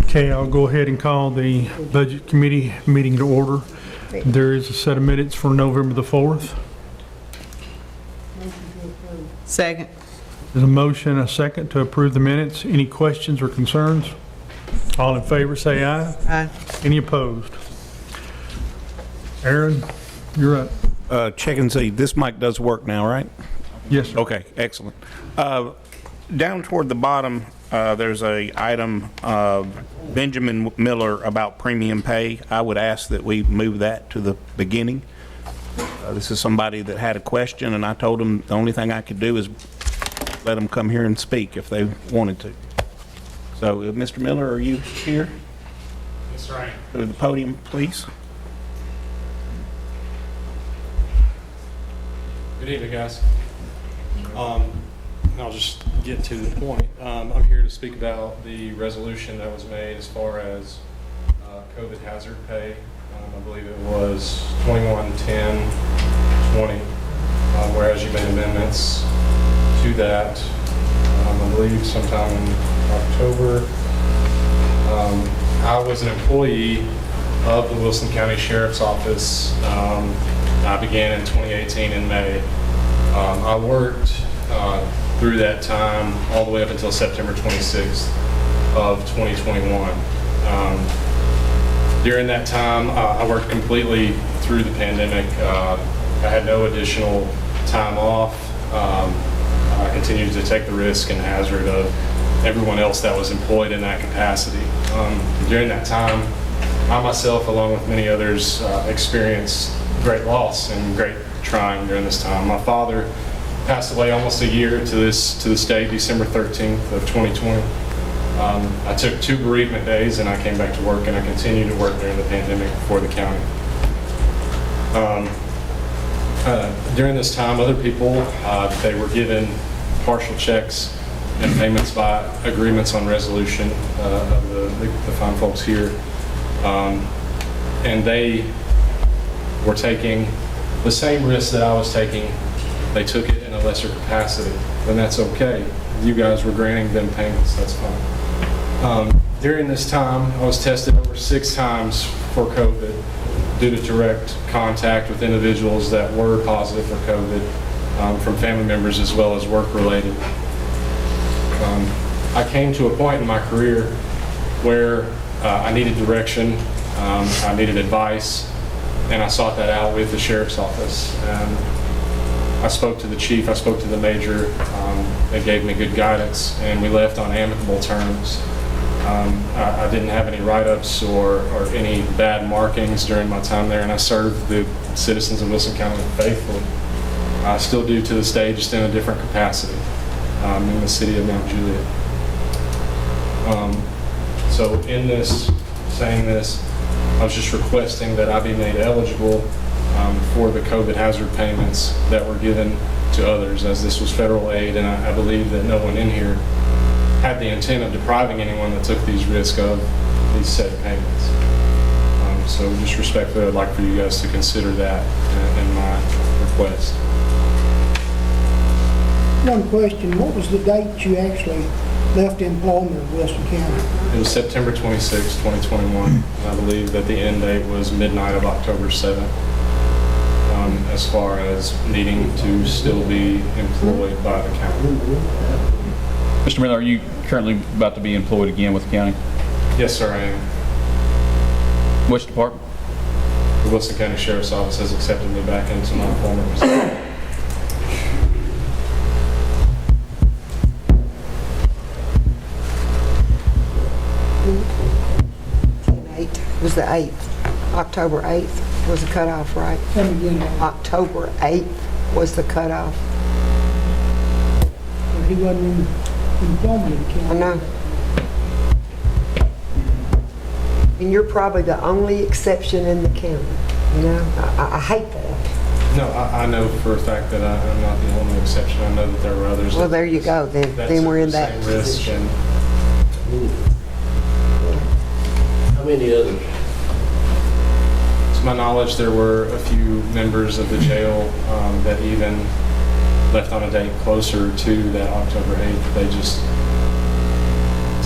Okay, I'll go ahead and call the Budget Committee meeting to order. There is a set of minutes for November the 4th. Second. There's a motion, a second, to approve the minutes. Any questions or concerns? All in favor, say aye. Aye. Any opposed? Aaron, you're up. Check and see. This mic does work now, right? Yes, sir. Okay, excellent. Down toward the bottom, there's a item, Benjamin Miller, about premium pay. I would ask that we move that to the beginning. This is somebody that had a question, and I told him the only thing I could do is let them come here and speak if they wanted to. So, Mr. Miller, are you here? Yes, sir. Go to the podium, please. Good evening, guys. I'll just get to the point. I'm here to speak about the resolution that was made as far as COVID hazard pay. I believe it was 21-10-20, whereas you made amendments to that, I believe sometime in October. I was an employee of the Wilson County Sheriff's Office. I began in 2018 in May. I worked through that time all the way up until September 26th of 2021. During that time, I worked completely through the pandemic. I had no additional time off. I continued to take the risk and hazard of everyone else that was employed in that capacity. During that time, I myself, along with many others, experienced great loss and great trying during this time. My father passed away almost a year to this day, December 13th of 2020. I took 2 bereavement days and I came back to work, and I continued to work during the pandemic for the county. During this time, other people, they were given partial checks and payments by agreements on resolution of the fine folks here. And they were taking the same risk that I was taking. They took it in a lesser capacity, and that's okay. You guys were granting them payments, that's fine. During this time, I was tested over 6 times for COVID due to direct contact with individuals that were positive for COVID, from family members as well as work-related. I came to a point in my career where I needed direction, I needed advice, and I sought that out with the Sheriff's Office. And I spoke to the chief, I spoke to the major, they gave me good guidance, and we left on amicable terms. I didn't have any write-ups or any bad markings during my time there, and I served the citizens of Wilson County faithfully. I still do to this day, just in a different capacity, in the city of Mount Juliet. So in this, saying this, I was just requesting that I be made eligible for the COVID hazard payments that were given to others, as this was federal aid, and I believe that no one in here had the intent of depriving anyone that took these risks of these said payments. So just respectfully, I'd like for you guys to consider that in my request. One question, what was the date you actually left employment in Wilson County? It was September 26, 2021. I believe that the end date was midnight of October 7th, as far as needing to still be employed by the county. Mr. Miller, are you currently about to be employed again with the county? Yes, sir, I am. Which department? The Wilson County Sheriff's Office has accepted me back into my former position. It was the 8th. October 8th was the cutoff, right? Come again, October 8th was the cutoff. he wasn't in employment in the county. I know. And you're probably the only exception in the county, you know? I hate that. No, I know for a fact that I'm not the only exception. I know that there were others. Well, there you go. Then we're in that position. How many others? To my knowledge, there were a few members of the jail that even left on a date closer to that October 8th. They just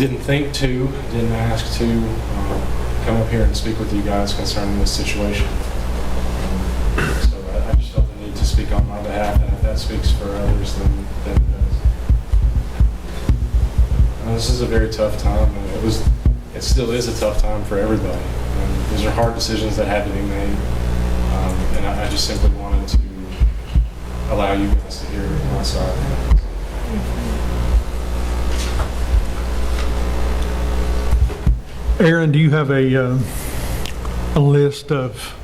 didn't think to, didn't ask to come up here and speak with you guys concerning this situation. So I just felt the need to speak on my behalf, and if that speaks for others, then it does. This is a very tough time, and it still is a tough time for everybody. These are hard decisions that had to be made, and I just simply wanted to allow you guys to hear my side. Aaron, do you have a list of,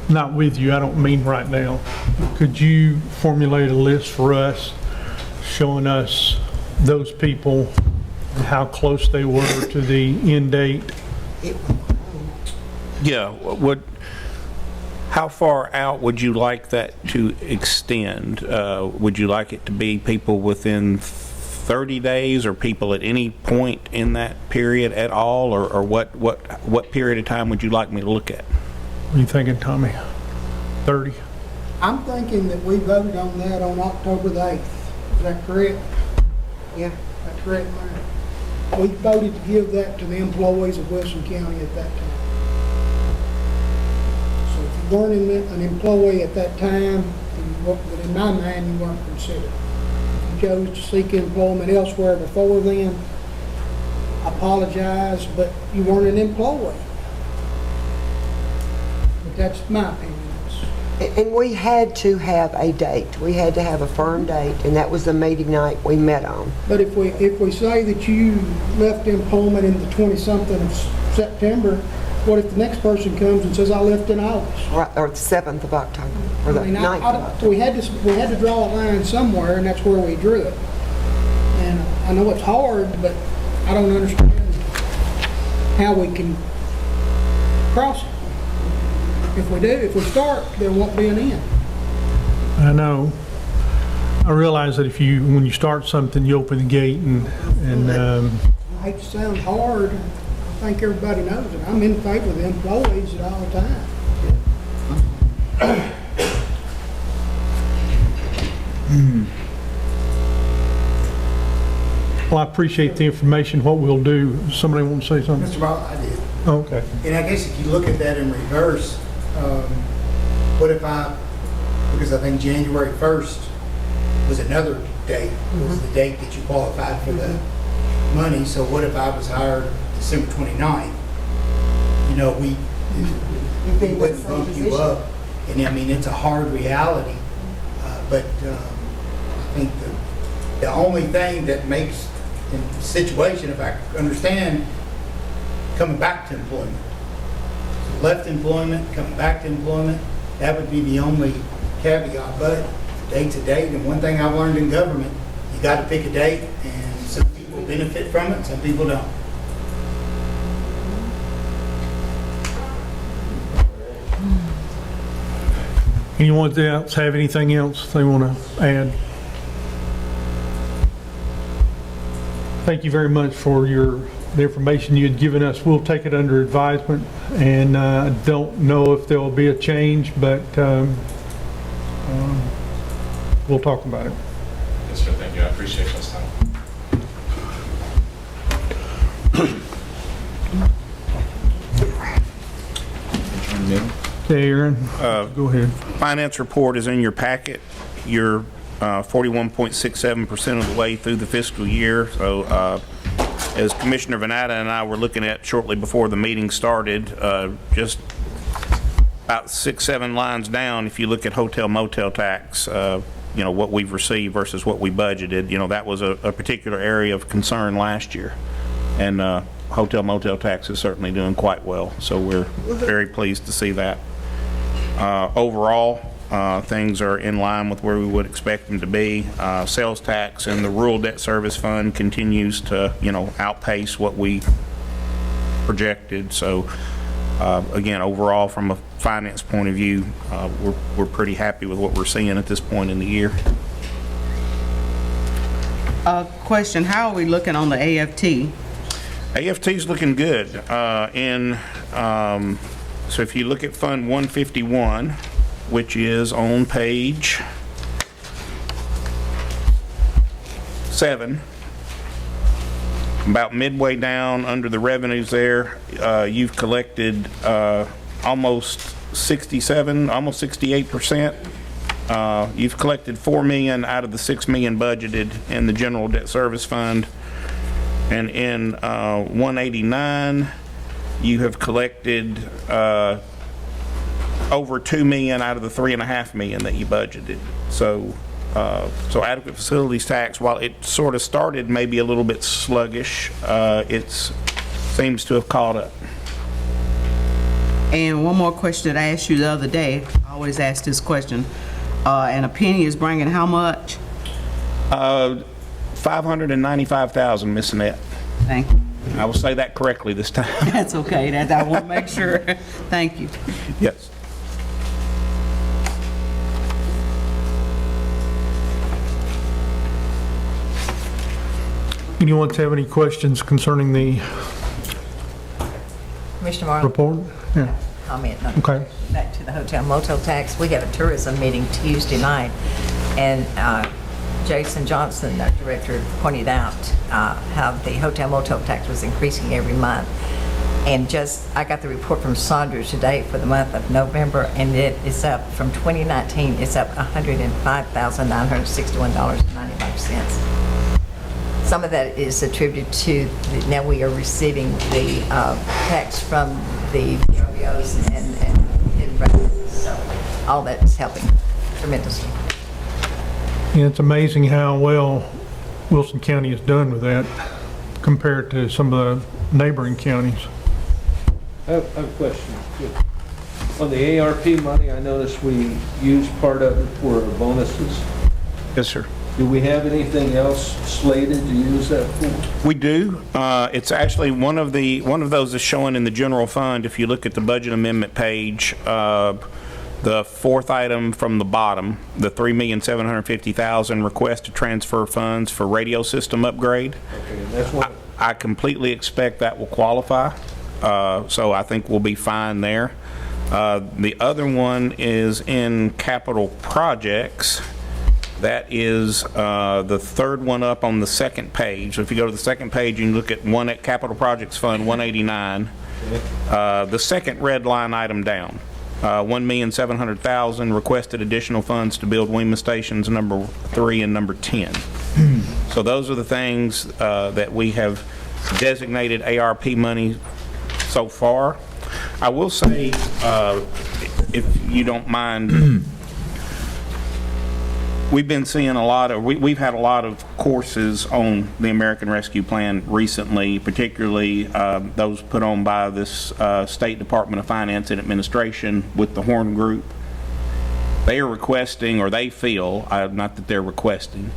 not with you, I don't mean right now, could you formulate a list for us showing us those people and how close they were to the end date? Yeah, how far out would you like that to extend? Would you like it to be people within 30 days or people at any point in that period at all, or what period of time would you like me to look at? What are you thinking, Tommy? 30? I'm thinking that we voted on that on October the 8th. Is that correct? Yeah. That's correct, Mayor. We voted to give that to the employees of Wilson County at that time. So if you weren't an employee at that time, then in my mind, you weren't considered. If you chose to seek employment elsewhere before then, I apologize, but you weren't an employee. But that's my opinion. And we had to have a date. We had to have a firm date, and that was the meeting night we met on. But if we say that you left employment in the 20-something of September, what if the next person comes and says, I left in August? Right, or the 7th of October, or the 9th of October. We had to draw a line somewhere, and that's where we drew it. And I know it's hard, but I don't understand how we can cross it. If we start, there won't be an end. I know. I realize that when you start something, you open the gate and I hate to sound hard. I think everybody knows it. I'm in favor of the employees at all time. well, I appreciate the information. What we'll do, somebody want to say something? Mr. Ball, I did. Oh, okay. And I guess if you look at that in reverse, what if because I think January 1st was another date, was the date that you qualified for the money. So what if I was hired December 29th? You know, we wouldn't bump you up. And I mean, it's a hard reality. But I think the only thing that makes in the situation, if I understand, coming back to employment. So left employment, coming back to employment, that would be the only caveat. But date's a date, and one thing I've learned in government, you got to pick a date, and some people benefit from it, some people don't. Anyone else have anything else they want to add? Thank you very much for the information you had given us. We'll take it under advisement, and I don't know if there will be a change, but we'll talk about it. Yes, sir. Thank you. I appreciate this time. Okay, Aaron, go ahead. Finance report is in your packet. You're 41.67% of the way through the fiscal year. So as Commissioner Venata and I were looking at shortly before the meeting started, just about 6-7 lines down, if you look at hotel motel tax, you know, what we've received versus what we budgeted, you know, that was a particular area of concern last year. And hotel motel tax is certainly doing quite well. So we're very pleased to see that. Overall, things are in line with where we would expect them to be. Sales tax and the rural debt service fund continues to, you know, outpace what we projected. So again, overall, from a finance point of view, we're pretty happy with what we're seeing at this point in the year. Question, how are we looking on the AFT? AFT's looking good. So if you look at Fund 151, which is on page 7, about midway down under the revenues there, you've collected almost 67, almost 68%. You've collected $4 million out of the $6 million budgeted in the general debt service fund. And in 189, you have collected over $2 million out of the $3.5 million that you budgeted. So adequate facilities tax, while it sort of started maybe a little bit sluggish, it seems to have caught up. And one more question that I asked you the other day, I always ask this question, and a penny is bringing how much? $595,000, Miss Annette. Thank you. I will say that correctly this time. That's okay, that I want to make sure. Thank you. Yes. Anyone have any questions concerning the Commissioner Marlowe, report? Yeah, comment. okay. Back to the hotel motel tax. We have a tourism meeting Tuesday night, and Jason Johnson, our director, pointed out how the hotel motel tax was increasing every month. And I got the report from Saunders today for the month of November, and it is up from 2019. It's up $105,961.95. Some of that is attributed to, now we are receiving the tax from the VRBOs and revenues. So all that is helping tremendously. Yeah, it's amazing how well Wilson County has done with that compared to some of the neighboring counties. I have a question. On the ARP money, I noticed we used part of it for bonuses. Yes, sir. Do we have anything else slated to use that for? We do. It's actually one of those is showing in the general fund. If you look at the budget amendment page, the fourth item from the bottom, the $3,750,000 request to transfer funds for radio system upgrade. Okay, that's one. I completely expect that will qualify. So I think we'll be fine there. The other one is in capital projects. That is the third one up on the second page. So if you go to the second page, you can look at Capital Projects Fund 189. The second red line item down, $1,700,000 requested additional funds to build Weymouth stations number 3 and number 10. So those are the things that we have designated ARP money so far. I will say, if you don't mind, we've been seeing a lot of, we've had a lot of courses on the American Rescue Plan recently, particularly those put on by this State Department of Finance and Administration with the Horn Group. They are requesting, or they feel, not that they're requesting,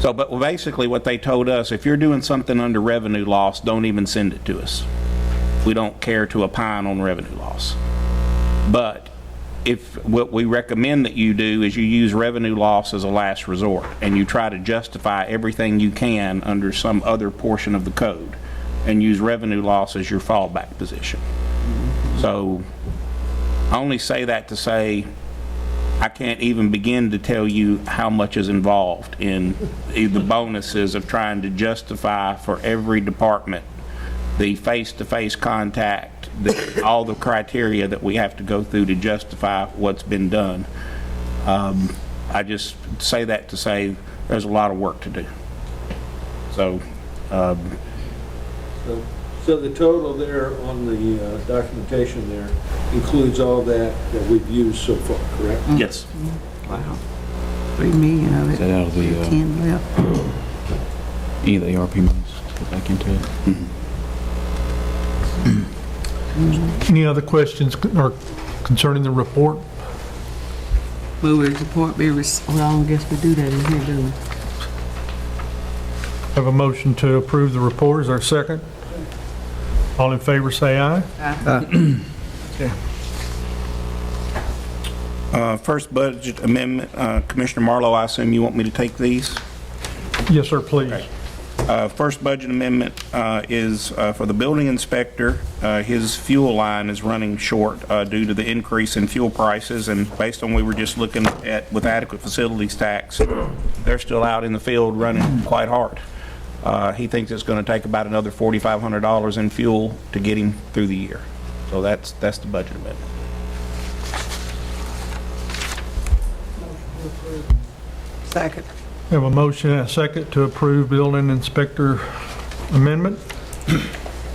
but basically what they told us, if you're doing something under revenue loss, don't even send it to us. We don't care to opine on revenue loss. But what we recommend that you do is you use revenue loss as a last resort, and you try to justify everything you can under some other portion of the code, and use revenue loss as your fallback position. So I only say that to say I can't even begin to tell you how much is involved in the bonuses of trying to justify for every department the face-to-face contact, all the criteria that we have to go through to justify what's been done. I just say that to say there's a lot of work to do. So the total there on the documentation there includes all that we've used so far, correct? yes. Wow. 3 million of it. Is that out of the, 10 left. any of the ARP monies put back into it? Any other questions or concerning the report? Will the report be, well, I guess we do that in here, don't we? Have a motion to approve the report. Is there a second? All in favor, say aye. First budget amendment, Commissioner Marlowe, I assume you want me to take these? Yes, sir, please. First budget amendment is for the building inspector. His fuel line is running short due to the increase in fuel prices, and based on we were just looking at with adequate facilities tax, they're still out in the field running quite hard. He thinks it's going to take about another $4,500 in fuel to get him through the year. So that's the budget amendment. Second. We have a motion and a second to approve building inspector amendment.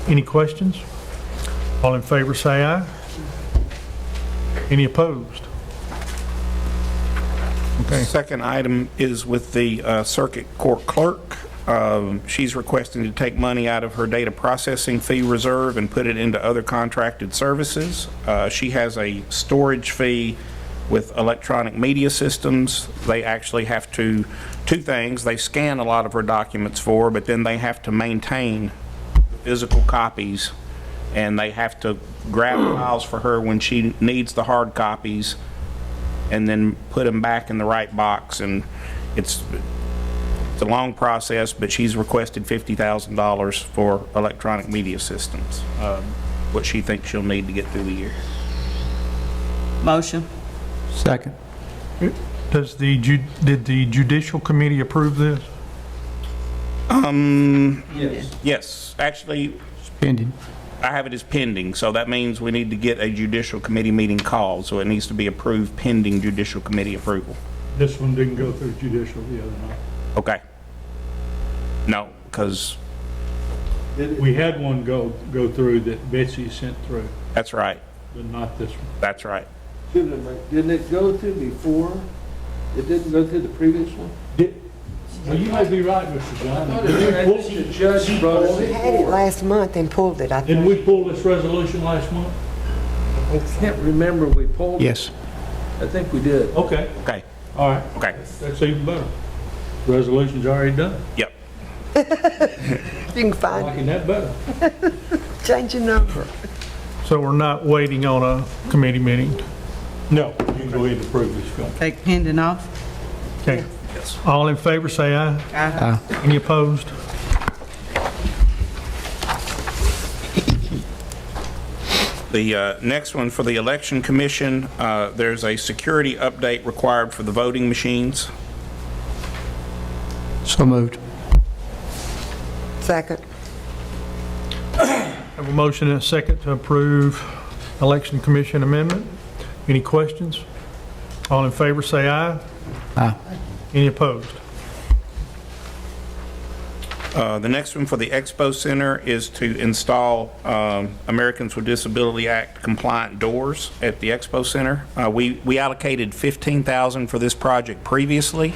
Any questions? All in favor, say aye. Any opposed? Okay. Second item is with the circuit court clerk. She's requesting to take money out of her data processing fee reserve and put it into other contracted services. She has a storage fee with electronic media systems. They actually have to, two things, they scan a lot of her documents for her, but then they have to maintain physical copies, and they have to grab files for her when she needs the hard copies and then put them back in the right box. And it's a long process, but she's requested $50,000 for electronic media systems, what she thinks she'll need to get through the year. Motion. Second. Did the judicial committee approve this? Yes. Yes, actually, Pending. I have it as pending, so that means we need to get a judicial committee meeting called, so it needs to be approved pending judicial committee approval. This one didn't go through judicial the other night. Okay. No, because, We had one go through that Betsy sent through, that's right, but not this one. that's right. Didn't it go through before? It didn't go through the previous one? Well, you may be right, Mr. John. The judge brought We it had it before. last month and pulled it, I Didn't think. we pull this resolution last month? I can't remember we pulled it. Yes. I think we did. Okay, Okay, all right. okay, That's even better. Resolution's already done. yep. You can find Liking that better. it, change your number. So we're not waiting on a committee meeting? No, you can go ahead and approve this, Phil. Take pending off. Okay. Yes. All in favor, say aye. Aye. Any opposed? The next one for the Election Commission, there's a security update required for the voting machines. So moved. Second. Have a motion and a second to approve election commission amendment. Any questions? All in favor, say aye. Aye. Any opposed? The next one for the Expo Center is to install Americans with Disability Act compliant doors at the Expo Center. We allocated $15,000 for this project previously.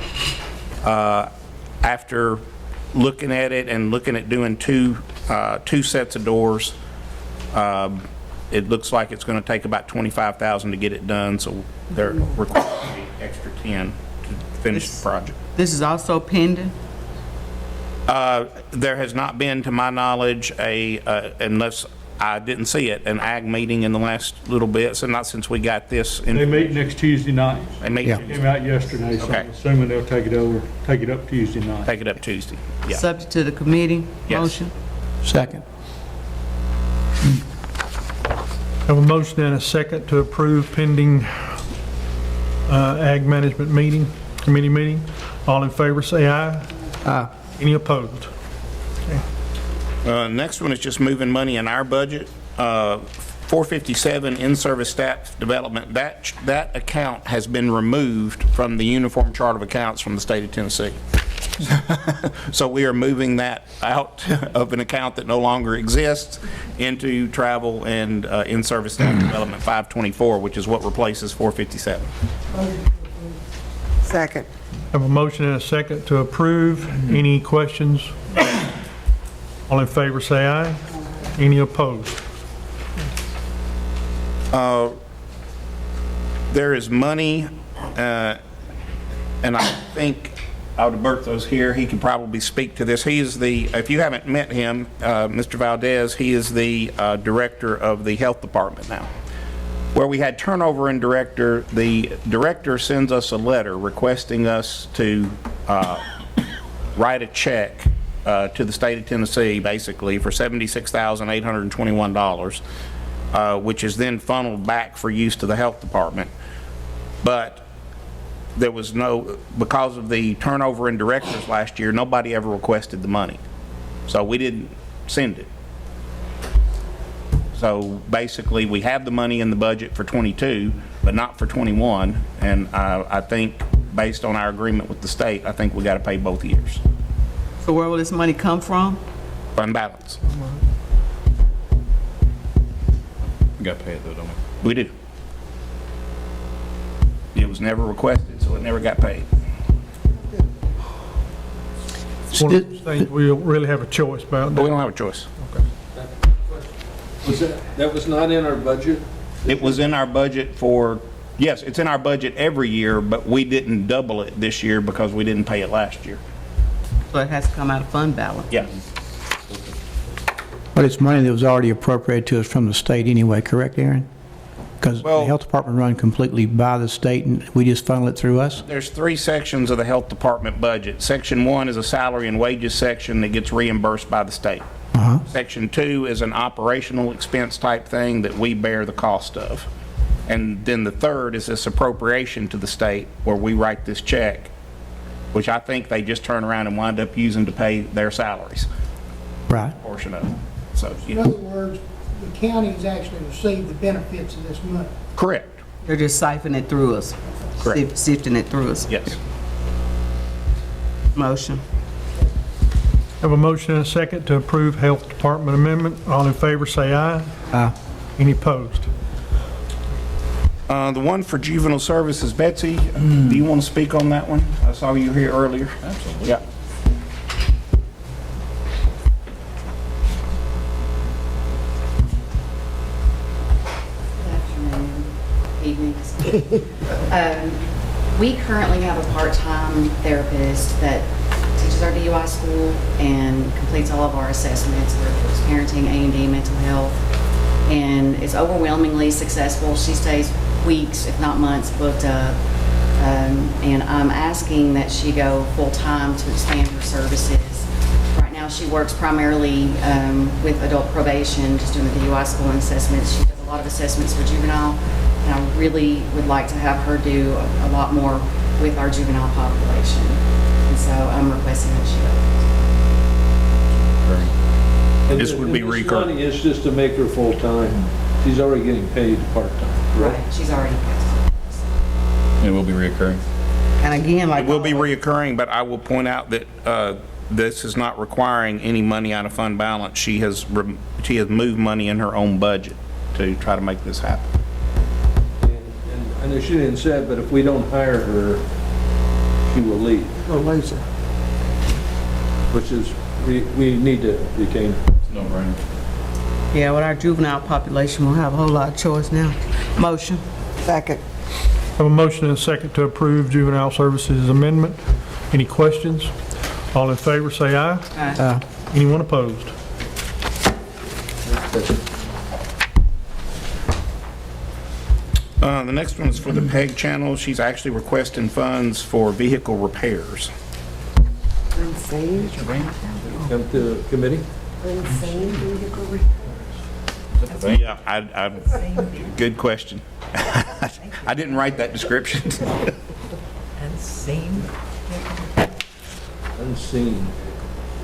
After looking at it and looking at doing two sets of doors, it looks like it's going to take about $25,000 to get it done, so they're requiring the extra 10 to finish the project. This is also pending. There has not been, to my knowledge, unless I didn't see it, an ag meeting in the last little bit, so not since we got this. They meet next Tuesday night. They meet Came out yesterday, so Okay. I'm assuming they'll take it up Tuesday night. Take it up Tuesday. Yeah. Subject to the committee. Yes. Motion. Second. Have a motion and a second to approve pending ag management meeting, committee meeting. All in favor, say aye. Aye. Any opposed? Next one is just moving money in our budget. 457 in-service staff development, that account has been removed from the Uniform Chart of Accounts from the state of Tennessee. So we are moving that out of an account that no longer exists into travel and in-service staff development 524, which is what replaces 457. Second. Have a motion and a second to approve. Any questions? All in favor, say aye. Any opposed? There is money, and I think Alberto's here. He can probably speak to this. He is if you haven't met him, Mr. Valdez, he is the director of the health department now. Where we had turnover in director, the director sends us a letter requesting us to write a check to the state of Tennessee, basically, for $76,821, which is then funneled back for use to the health department. But there was because of the turnover in directors last year, nobody ever requested the money. So we didn't send it. So basically, we have the money in the budget for 22, but not for 21. And I think, based on our agreement with the state, I think we got to pay both years. So where will this money come from? Fund balance. We got to pay it though, don't we? We do. It was never requested, so it never got paid. One of those things we don't really have a choice about. But we don't have a choice. That was not in our budget? It was in our budget for, yes, it's in our budget every year, but we didn't double it this year because we didn't pay it last year. So it has to come out of fund balance. Yeah. But it's money that was already appropriated to us from the state anyway, correct, Aaron? Because the Well- health department run completely by the state, and we just funnel it through us? There's 3 sections of the health department budget. Section 1 is a salary and wages section that gets reimbursed by the state. Section 2 is an operational expense type thing that we bear the cost of. And then the third is this appropriation to the state where we write this check, which I think they just turn around and wind up using to pay their salaries, Right. portion of it. So, In other words, the counties actually receive the benefits of this money. correct, They're just siphoning it through us. Correct. Sifting it through us. yes. Motion. Have a motion and a second to approve Health Department amendment. All in favor, say aye. Aye. Any opposed? The one for juvenile services, Betsy, do you want to speak on that one? I saw you here earlier. Absolutely. Yeah. Evenings. We currently have a part-time therapist that teaches our DUI school and completes all of our assessments, whether it's parenting, A&D, mental health, and it's overwhelmingly successful. She stays weeks, if not months, booked up, and I'm asking that she go full-time to expand her services. Right now, she works primarily with adult probation, just doing the DUI school and assessments. She does a lot of assessments for juvenile, and I really would like to have her do a lot more with our juvenile population. And so I'm requesting that she go. This would be And recurring. this money is just to make her full-time. She's already getting paid part-time, correct? Right, she's already And it will be reoccurring. And again, like. It will be reoccurring, but I will point out that this is not requiring any money out of fund balance. She has moved money in her own budget to try to make this happen. And I know she didn't say it, but if we don't hire her, she will leave, We'll lose her. which is, we need to retain her. No brainer. Yeah, with our juvenile population, we'll have a whole lot of choice now. Motion. Second. Have a motion and a second to approve Juvenile Services Amendment. Any questions? All in favor, say aye. Aye. Anyone opposed? The next one is for the PEG channel. She's actually requesting funds for vehicle repairs. Unseen, Come to committee? unseen vehicle Yeah, good question. I didn't write that description. And seen. Unseen.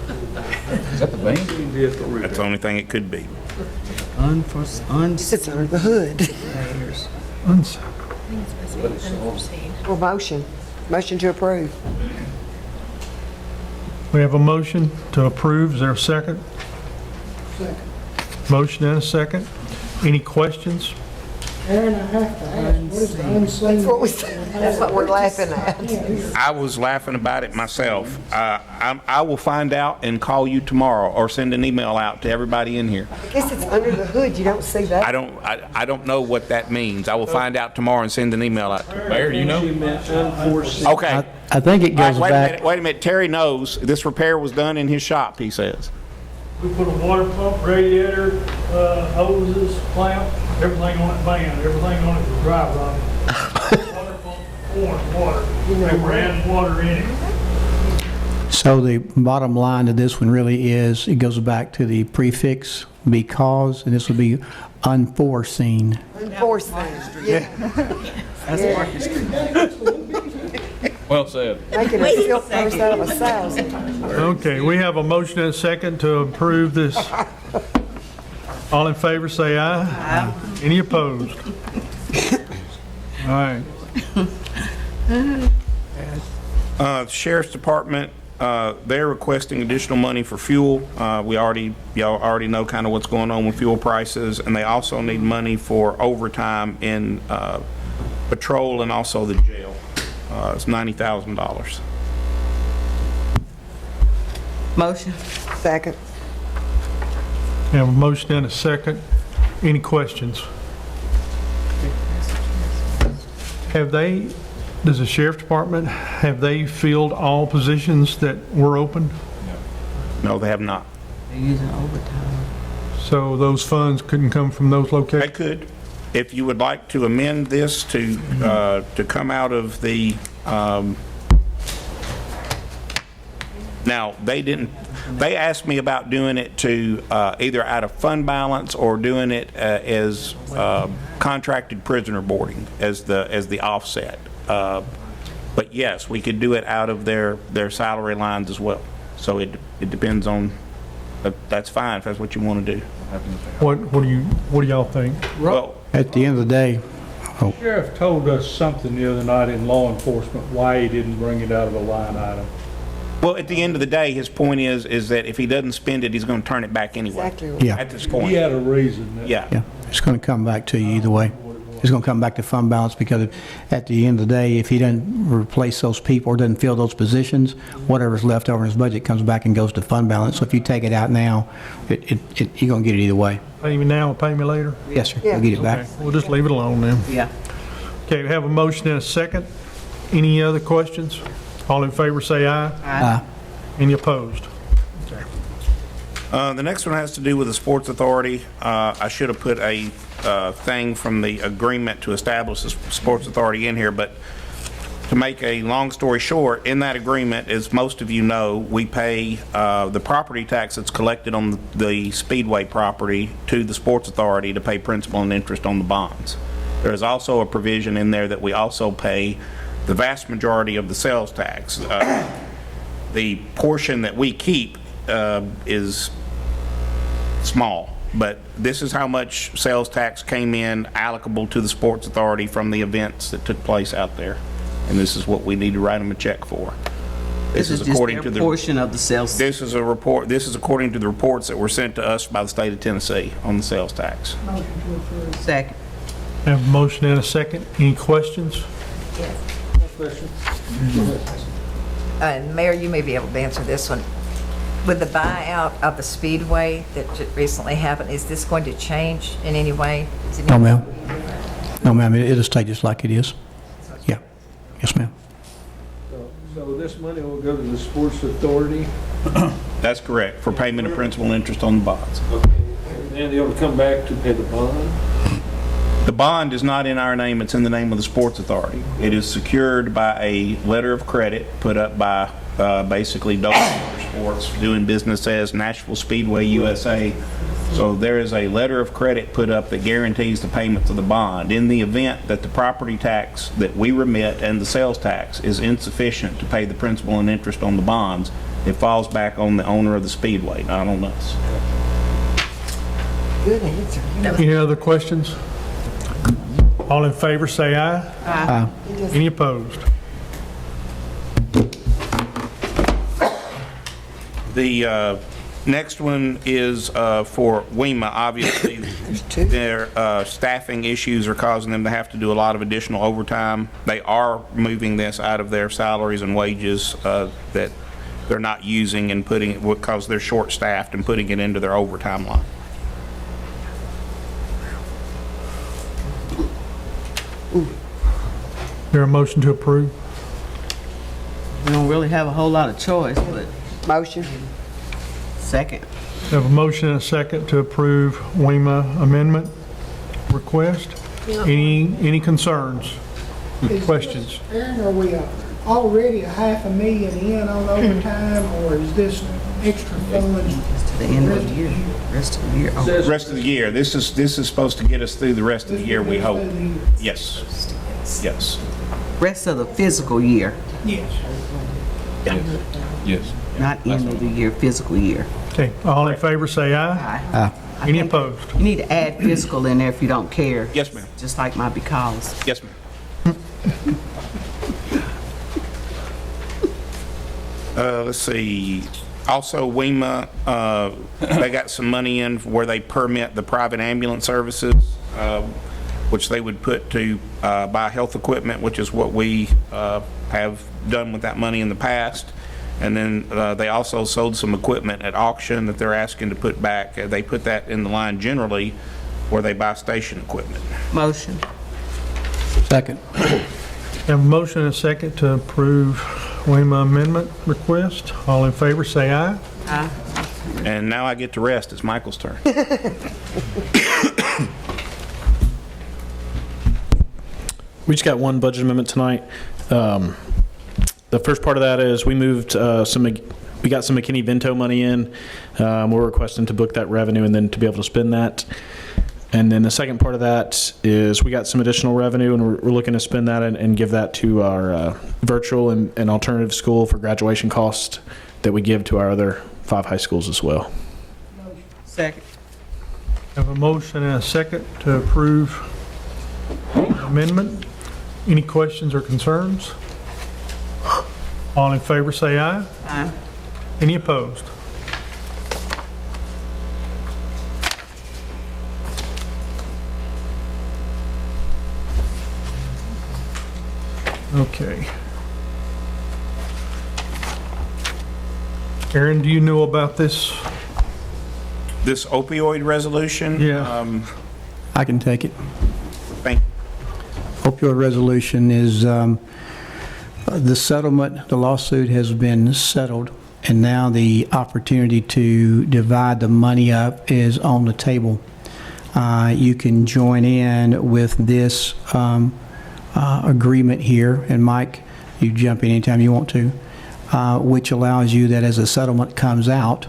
Is that the bank? Unseen vehicle repair. That's the only thing it could be. Sits under the hood. Uns- Well, motion. Motion to approve. We have a motion to approve. Is there a second? Second. Motion and a second. Any questions? Aaron, I have to ask, what is the unseen? That's what we're laughing at. I was laughing about it myself. I will find out and call you tomorrow or send an email out to everybody in here. I guess it's under the hood, you don't see that. I don't know what that means. I will find out tomorrow and send an email out. Mayor, do you know? She meant unforeseen. Okay. I think it All right, goes wait a back. minute, wait a minute. Terry knows this repair was done in his shop, he says. We put a water pump, radiator, hoses, clamp, everything on it banned, everything on it was dry rotted. Water pump, pouring water, they were adding water in it. So the bottom line to this one really is, it goes back to the prefix because, and this would be unforeseen. Unforeseen. Yeah. That's Marcus Street. Well said. Making a silk purse out of a thousand. Okay, we have a motion and a second to approve this. All in favor, say aye. Aye. Any opposed? All right. Sheriff's Department, they're requesting additional money for fuel. Y'all already know kind of what's going on with fuel prices, and they also need money for overtime in patrol and also the jail. It's $90,000. Motion. Second. We have a motion and a second. Any questions? Does the Sheriff's Department, have they filled all positions that were open? No, they have not. They're using overtime. So those funds couldn't come from those They locations? could. If you would like to amend this to come out of the, now, they asked me about doing it to either out of fund balance or doing it as contracted prisoner boarding as the offset. But yes, we could do it out of their salary lines as well. So it depends on, that's fine if that's what you want to do. What do y'all think? Well, At the end of the day, Sheriff told us something the other night in law enforcement, why he didn't bring it out of a line item. well, at the end of the day, his point is that if he doesn't spend it, he's going to turn it back anyway. Exactly. yeah, At this point. He had a reason. yeah, it's going to come back to you either way. It's going to come back to fund balance because at the end of the day, if he doesn't replace those people or doesn't fill those positions, whatever's left over in his budget comes back and goes to fund balance. So if you take it out now, you're going to get it either way. Pay me now or pay me later? Yes, sir. Yeah. We'll get it back. Okay, we'll just leave it alone then. Yeah. Okay, we have a motion and a second. Any other questions? All in favor, say aye. Aye. Any opposed? The next one has to do with the Sports Authority. I should have put a thing from the agreement to establish the Sports Authority in here, but to make a long story short, in that agreement, as most of you know, we pay the property tax that's collected on the Speedway property to the Sports Authority to pay principal and interest on the bonds. There is also a provision in there that we also pay the vast majority of the sales tax. The portion that we keep is small, but this is how much sales tax came in allocable to the Sports Authority from the events that took place out there. And this is what we need to write them a check for. This is just their portion of the sales. This is a report, this is according to the reports that were sent to us by the state of Tennessee on the sales tax. Motion to approve. Second. Have a motion and a second. Any questions? No question. And Mayor, you may be able to answer this one. With the buyout of the Speedway that recently happened, is this going to change in any way? Is it- No, ma'am. No, ma'am. It'll stay just like it is. Yeah. Yes, ma'am. So this money will go to the Sports Authority? That's correct, for payment of principal and interest on the bonds. Okay. And they'll come back to pay the bond? The bond is not in our name, it's in the name of the Sports Authority. It is secured by a letter of credit put up by basically Dover Motorsports, doing business as Nashville Speedway USA. So there is a letter of credit put up that guarantees the payments of the bond. In the event that the property tax that we remit and the sales tax is insufficient to pay the principal and interest on the bonds, it falls back on the owner of the Speedway, not on us. Good answer. Any other questions? All in favor, say aye. Aye. Any opposed? The next one is for WEMA. Obviously, their staffing issues are causing them to have to do a lot of additional overtime. They are moving this out of their salaries and wages that they're not using and putting it, because they're short-staffed, and putting it into their overtime line. There a motion to approve? We don't really have a whole lot of choice, but Motion. second. Have a motion and a second to approve WEMA amendment request. Any concerns? Questions? Aaron, are we already $500,000 in on overtime, or is this extra funds? To the end of the year. Rest of the year. Oh, Rest of the year. This is supposed to get us through the rest of the year, we hope. Yes. Yes. Rest of the fiscal year, Yes. Yes. not end of the year, fiscal year. Okay, all in favor, say aye. Aye. I Any think opposed? You need to add fiscal in there if you don't care. Yes, ma'am. Just like my because. Yes, ma'am. Let's see, also WEMA, they got some money in where they permit the private ambulance services, which they would put to buy health equipment, which is what we have done with that money in the past. And then they also sold some equipment at auction that they're asking to put back. They put that in the line generally where they buy station equipment. Motion. Second. Have a motion and a second to approve WEMA amendment request. All in favor, say aye. Aye. And now I get to rest. It's Michael's turn. We just got one budget amendment tonight. The first part of that is we moved we got some McKinney-Vento money in. We're requesting to book that revenue and then to be able to spend that. And then the second part of that is we got some additional revenue and we're looking to spend that and give that to our virtual and alternative school for graduation costs that we give to our other 5 high schools as well. Second. Have a motion and a second to approve amendment. Any questions or concerns? All in favor, say aye. Aye. Any opposed? Okay. Aaron, do you know about this? This opioid resolution? Yeah. I can take it. Thank Opioid resolution is the settlement, the lawsuit has been settled, and now the opportunity to divide the money up is on the table. You can join in with this agreement here, and Mike, you jump in anytime you want to, which allows you that as a settlement comes out,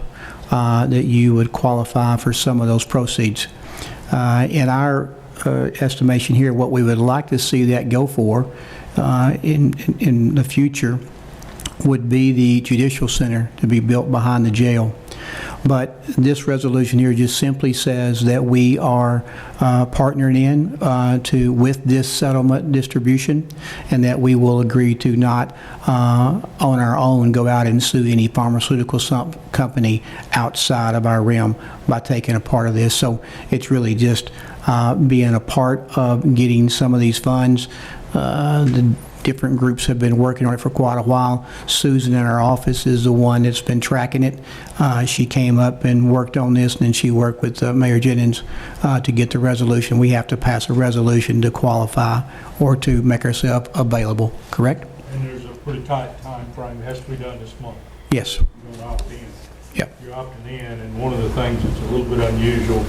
that you would qualify for some of those proceeds. In our estimation here, what we would like to see that go for in the future would be the Judicial Center to be built behind the jail. But this resolution here just simply says that we are partnering in with this settlement distribution, and that we will agree to not on our own go out and sue any pharmaceutical company outside of our realm by taking a part of this. So it's really just being a part of getting some of these funds. The different groups have been working on it for quite a while. Susan in our office is the one that's been tracking it. She came up and worked on this, and then she worked with Mayor Jennings to get the resolution. We have to pass a resolution to qualify or to make ourselves available, correct? And there's a pretty tight time frame. It has to be done this month. Yes. You're going to opt in. Yep. You're opting in, and one of the things that's a little bit unusual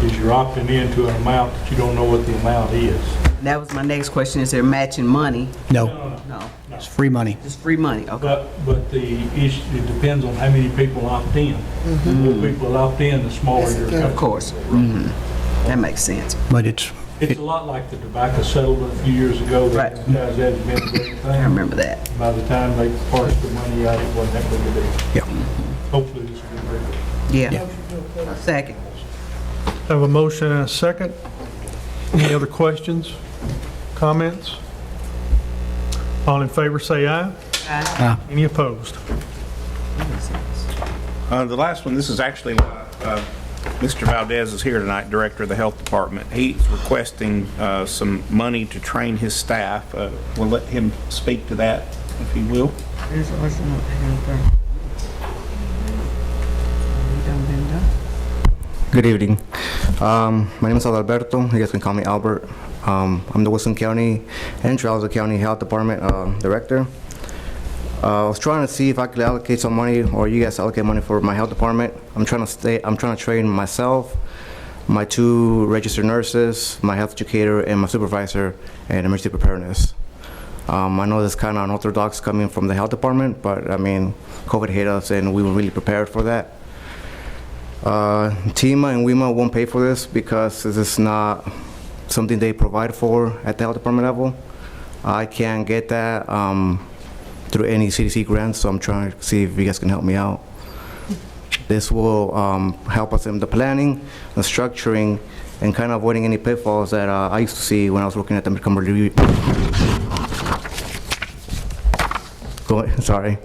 is you're opting into an amount that you don't know what the amount is. That was my next question. Is there matching money? No. No. It's free money. Just free money, okay. But the issue, it depends on how many people opt in. The more people opt in, the smaller your company. Of course. That makes sense. But it's It's a lot like the tobacco settlement a few years ago. Right. Those guys had been a big thing. I remember that. By the time they parsed the money out, it wasn't that big a deal. yeah. Hopefully this will be bigger. Yeah. Second. Have a motion and a second. Any other questions, comments? All in favor, say aye. Aye. Any opposed? The last one, this is actually, Mr. Valdez is here tonight, Director of the Health Department. He's requesting some money to train his staff. We'll let him speak to that, if he will. Good evening. My name is Alberto. You guys can call me Albert. I'm the Wilson County and Charles County Health Department Director. I was trying to see if I could allocate some money, or you guys allocate money for my health department. I'm trying to train myself, my 2 registered nurses, my health educator, and my supervisor in emergency preparedness. I know this is kind of unorthodox coming from the health department, but I mean, COVID hit us and we were really prepared for that. TEMA and WEMA won't pay for this because this is not something they provide for at the health department level. I can't get that through any CDC grants, so I'm trying to see if you guys can help me out. This will help us in the planning, the structuring, and kind of avoiding any pitfalls that I used to see when I was working at the Montgomery Review. Sorry.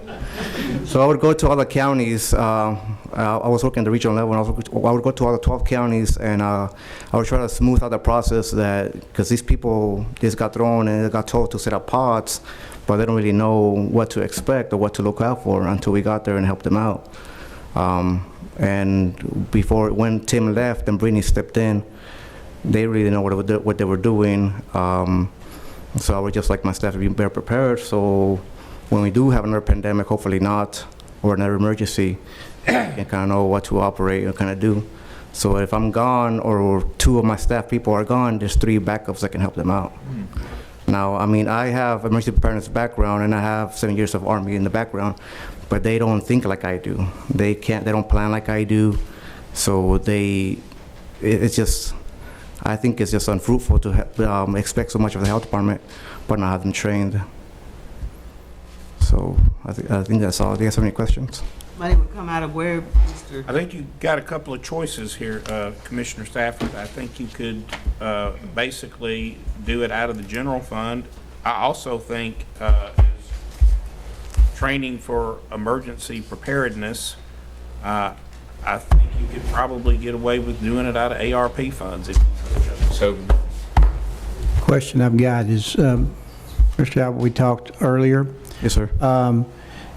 So I would go to other counties. I was working at the regional level, and I would go to all the 12 counties, and I would try to smooth out the process because these people just got thrown and got told to set up pods, but they don't really know what to expect or what to look out for until we got there and helped them out. And when Tim left and Brittany stepped in, they really didn't know what they were doing. So I would just like my staff to be better prepared. So when we do have another pandemic, hopefully not, or another emergency, and kind of know what to operate and kind of do. So if I'm gone or 2 of my staff people are gone, there's 3 backups that can help them out. Now, I mean, I have emergency preparedness background and I have 7 years of Army in the background, but they don't think like I do. They don't plan like I do. So it's just, I think it's just unfruitful to expect so much of the health department, but not have them trained. So I think that's all. Do you guys have any questions? Money would come out of where, Mr.? I think you got a couple of choices here, Commissioner Stafford. I think you could basically do it out of the general fund. I also think training for emergency preparedness, I think you could probably get away with doing it out of ARP funds. So, Question I've got is, Mr. Albert, we talked earlier. Yes, sir.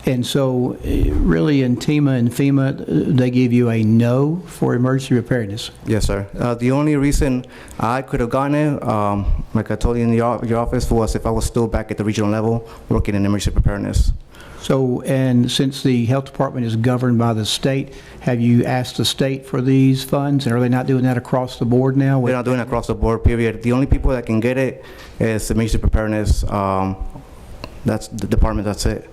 And so really in TEMA and FEMA, they give you a no for emergency preparedness. Yes, sir. The only reason I could have gotten it, like I told you in your office, was if I was still back at the regional level working in emergency preparedness. So, and since the health department is governed by the state, have you asked the state for these funds? And are they not doing that across the board now? They're not doing it across the board, period. The only people that can get it is emergency preparedness. That's the department, that's it.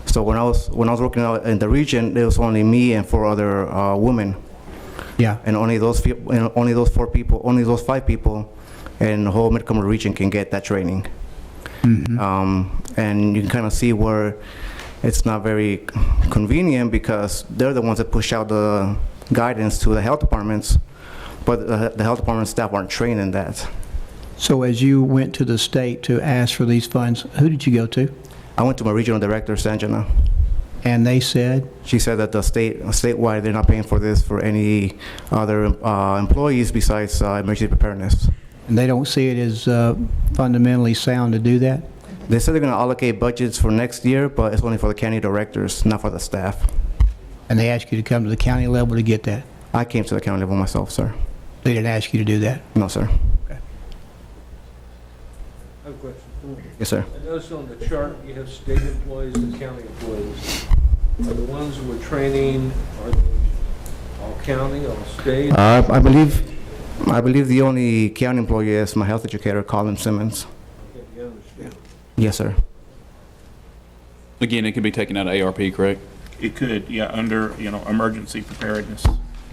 So when I was working out in the region, there was only me and 4 other women. Yeah. And only those 5 people in the whole Montgomery region can get that training. Mm-hmm. And you can kind of see where it's not very convenient because they're the ones that push out the guidance to the health departments, but the health department staff aren't trained in that. So as you went to the state to ask for these funds, who did you go to? I went to my regional director, Sanjana. And they said? She said that the statewide, they're not paying for this for any other employees besides emergency preparedness. And they don't see it as fundamentally sound to do that? They said they're going to allocate budgets for next year, but it's only for the county directors, not for the staff. And they asked you to come to the county level to get that? I came to the county level myself, sir. They didn't ask you to do that? No, sir. Okay. I have a question. Yes, sir. I noticed on the chart you have state employees and county employees. Are the ones who we're training, are they all county, all state? I believe the only county employee is my health educator, Colin Simmons. Okay, you understand. Yes, sir. Again, it can be taken out of ARP, correct? it could, yeah, under, emergency preparedness.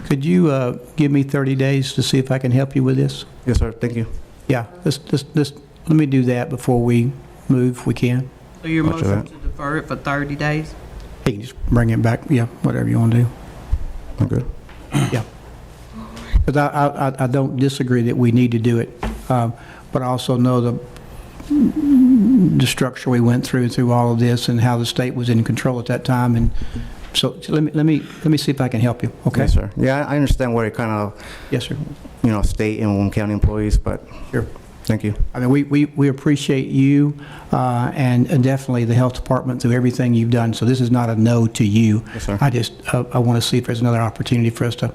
Could you give me 30 days to see if I can help you with this? Yes, sir. Thank you. Yeah, let me do that before we move, if we can. So your Roger motion that. to defer it for 30 days? You can just bring it back, yeah, whatever you want to do. I'm good. Yeah. Because I don't disagree that we need to do it, but I also know the structure we went through all of this and how the state was in control at that time. And so let me see if I can help you, okay? Yes, sir. Yeah, I understand where it kind of, Yes, sir. state and county employees, but Sure. thank you. I mean, we appreciate you and definitely the health department through everything you've done. So this is not a no to you. Yes, sir. I just, I want to see if there's another opportunity for us to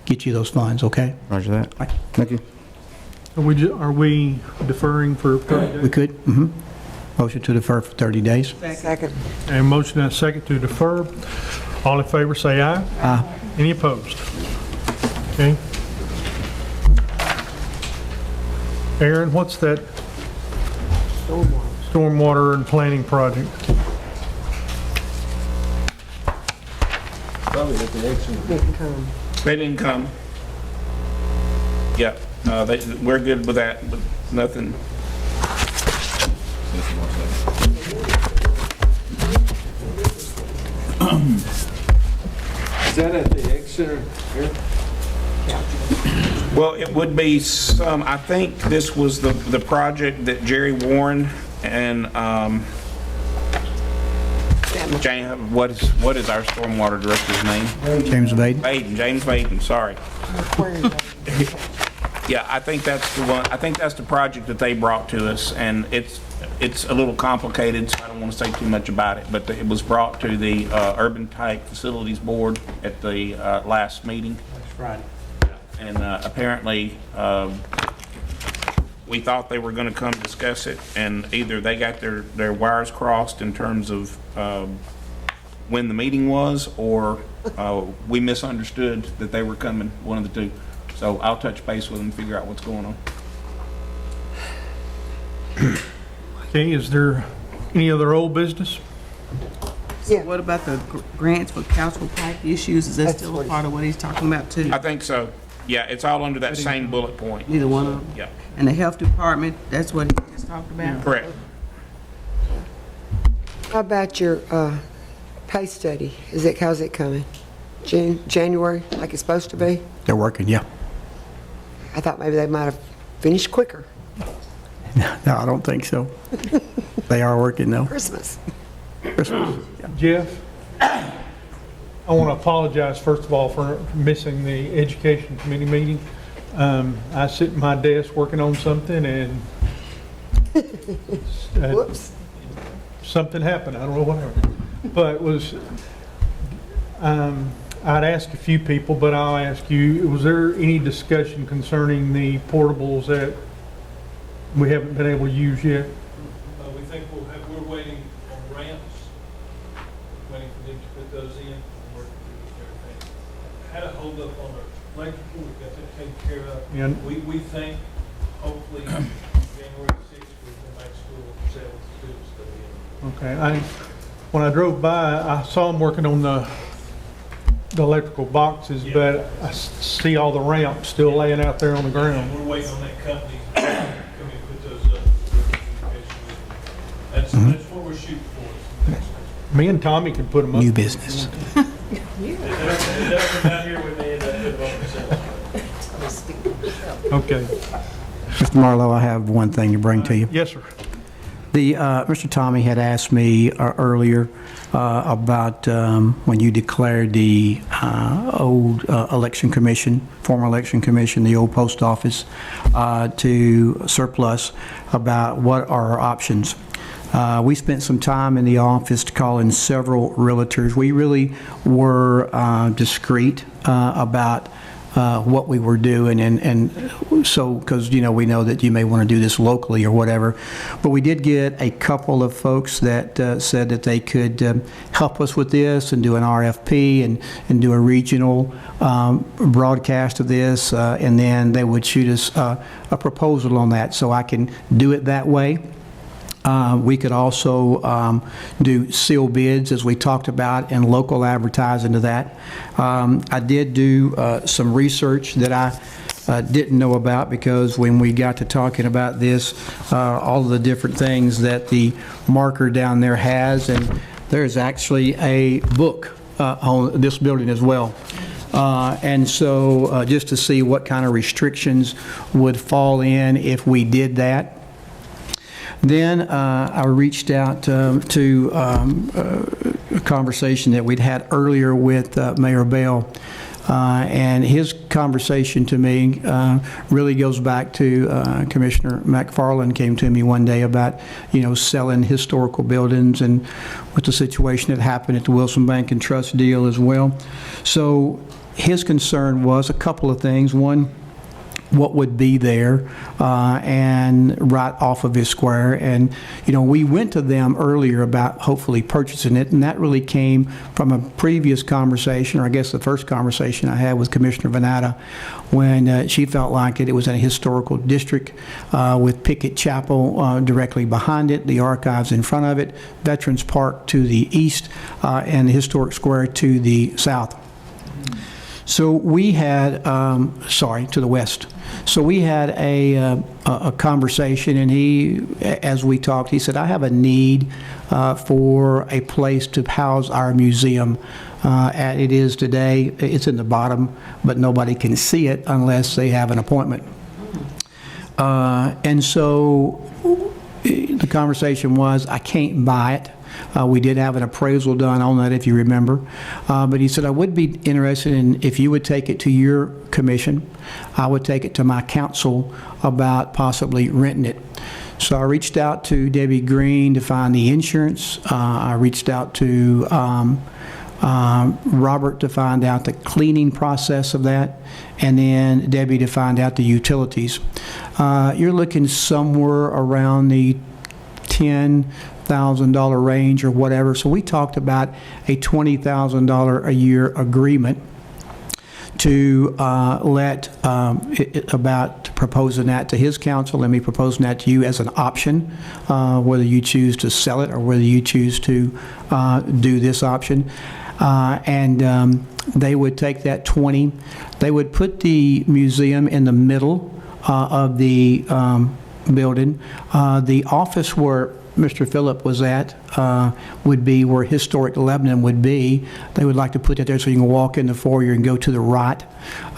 get you those funds, okay? Roger that. Right. Thank you. Are we deferring for 30 days? We could, Motion to defer for 30 days. Second. And motion and a second to defer. All in favor, say aye. Aye. Any opposed? Okay. Aaron, what's that stormwater and planning project? Probably at the exit. Didn't come. They didn't come. Yeah, we're good with that, but nothing. Is that at the Egg Center here? Well, it would be some, I think this was the project that Jerry Warren and, what is our stormwater director's name? James Vaden. James Vaden, sorry. Yeah, I think that's the one, I think that's the project that they brought to us, and it's a little complicated, so I don't want to say too much about it, but it was brought to the Urban Type Facilities Board at the last meeting. That's right. And apparently, we thought they were going to come discuss it, and either they got their wires crossed in terms of when the meeting was, or we misunderstood that they were coming, one of the two. So I'll touch base with them and figure out what's going on. Okay, is there any other old business? Yeah. What about the grants for council pipe issues? Is that That's still what a part of what he's talking about too? I think so. Yeah, it's all under that same bullet point. Neither one of them? Yeah, And the health department, that's what he just talked about? correct. How about your pay study? How's it coming? January, like it's supposed to be? They're working, yeah. I thought maybe they might have finished quicker. No, I don't think so. They are working though. Christmas. Jeff, I want to apologize, first of all, for missing the Education Committee meeting. I sit at my desk working on something, and Whoops. something happened. I don't know what happened. But it was, I'd ask a few people, but I'll ask you, was there any discussion concerning the portables that we haven't been able to use yet? We think we're waiting on ramps, waiting for them to put those in, and working through everything. Had a hold up on our electrical, we got that taken care of. Yeah. We think hopefully January 6th, we'll go back to school with 7 students to be in. Okay, when I drove by, I saw them working on the electrical boxes, Yeah. but I see all the ramps still laying out there on the ground. We're waiting on that company to come in and put those up. That's what we're shooting for. Me and Tommy can put them up. New business. They'll come out here with me and they'll put them on themselves. Okay. Mr. Marlowe, I have one thing to bring to you. Yes, sir. Mr. Tommy had asked me earlier about when you declared the old election commission, former election commission, the old post office, to surplus, about what are our options. We spent some time in the office to call in several realtors. We really were discreet about what we were doing, and so, because we know that you may want to do this locally or whatever, but we did get a couple of folks that said that they could help us with this and do an RFP and do a regional broadcast of this, and then they would shoot us a proposal on that, so I can do it that way. We could also do seal bids, as we talked about, and local advertising to that. I did do some research that I didn't know about, because when we got to talking about this, all of the different things that the marker down there has, and there's actually a book on this building as well. And so just to see what kind of restrictions would fall in if we did that. Then I reached out to a conversation that we'd had earlier with Mayor Bell, and his conversation to me really goes back to Commissioner McFarland came to me one day about, selling historical buildings, and with the situation that happened at the Wilson Bank and Trust deal as well. So his concern was a couple of things. One, what would be there and right off of his square, and we went to them earlier about hopefully purchasing it, and that really came from a previous conversation, or I guess the first conversation I had with Commissioner Venata, when she felt like it was in a historical district with Pickett Chapel directly behind it, the archives in front of it, Veterans Park to the east, and the historic square to the south. So we had, to the west. So we had a conversation, and he, as we talked, he said, I have a need for a place to house our museum. It is today, it's in the bottom, but nobody can see it unless they have an appointment. And so the conversation was, I can't buy it. We did have an appraisal done on that, if you remember. But he said, I would be interested in if you would take it to your commission. I would take it to my council about possibly renting it. So I reached out to Debbie Green to find the insurance. I reached out to Robert to find out the cleaning process of that, and then Debbie to find out the utilities. You're looking somewhere around the $10,000 range or whatever. So we talked about a $20,000 a year agreement to about proposing that to his council and me proposing that to you as an option, whether you choose to sell it or whether you choose to do this option. And they would take that 20. They would put the museum in the middle of the building. The office where Mr. Phillip was at would be where Historic Lebanon would be. They would like to put that there so you can walk in the foyer and go to the right.